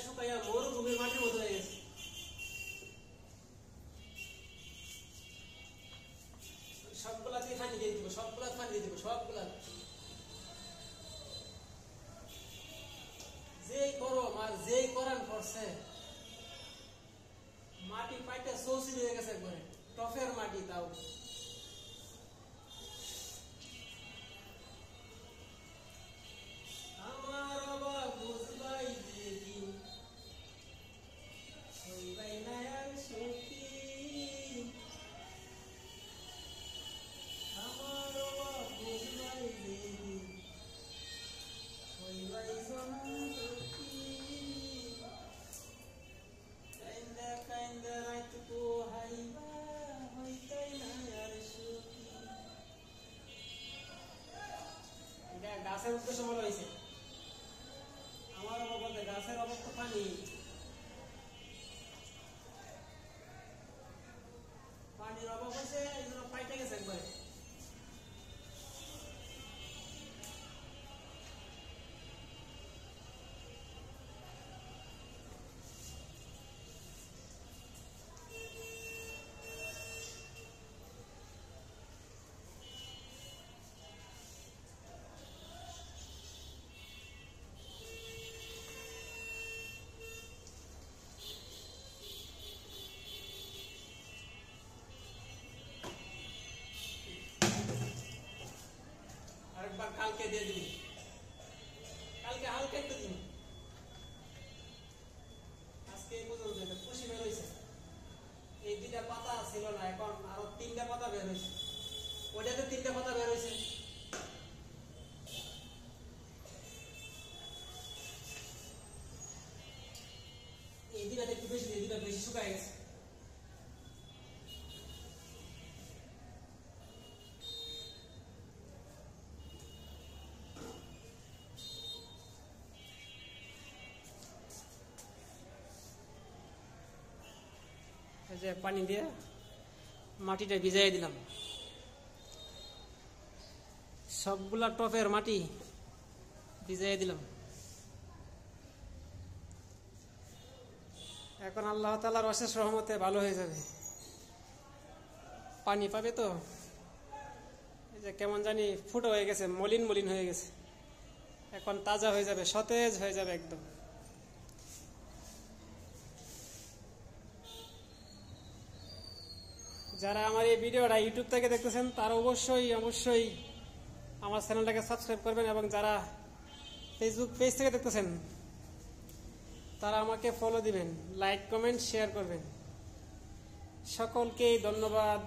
শুকাইয়া মরুভূমির মাটির মতো হয়ে গেছে। সবগুলাতে পানি দিয়ে দিব, সবগুলা পানি দিয়ে দিব, সবগুলা যেই গরম আর যেই গরম পড়ছে, মাটি পাইটা সৌসি হয়ে গেছে একবারে, টফের মাটি তাও। আমার অবাক বুঝবাই যেদিন হইবাই না আর সত্যি, আমার অবাক বুঝবাই যেদিন হইবাই সত্যি, কাইন্দা কাইন্দা রাতকো হাইবা হইতাই না আর সত্যি। এটা গাছের উদ্দেশ্য বলা হয়েছে। আমার অভাব বলতে গাছের অভাব তো পানি, পানির অভাব হয়েছে, এই জন্য পাইতে গেছে একবারে। আরেকবার কালকে দিয়ে দিবি, কালকে হালকা একটু দিন। আজকে এই পর্যন্ত খুশি বের হয়েছে। এই 2টা পাতা ছিল না, এখন আরো 3টা পাতা বের হয়েছে। ওইটাতে 3টা পাতা বের হয়েছে। এই 2টাতে একটু বেশি, এই 2টা বেশি শুকায় গেছে। যে পানি দিয়ে মাটিটা ভিজাই দিলাম, সবগুলা টপের মাটি ভিজাই দিলাম। এখন আল্লাহ তাআলার অশেষ রহমতে ভালো হয়ে যাবে। পানি পাবে তো, এই যে কেমন জানি ফুটো হয়ে গেছে, মলিন মলিন হয়ে গেছে, এখন তাজা হয়ে যাবে, সতেজ হয়ে যাবে একদম। যারা আমার এই ভিডিওটা ইউটিউব থেকে দেখতেছেন তারা অবশ্যই অবশ্যই আমার চ্যানেলটাকে সাবস্ক্রাইব করবেন, এবং যারা ফেসবুক পেজ থেকে দেখতেছেন তারা আমাকে ফলো দিবেন, লাইক কমেন্ট শেয়ার করবেন। সকলকেই ধন্যবাদ।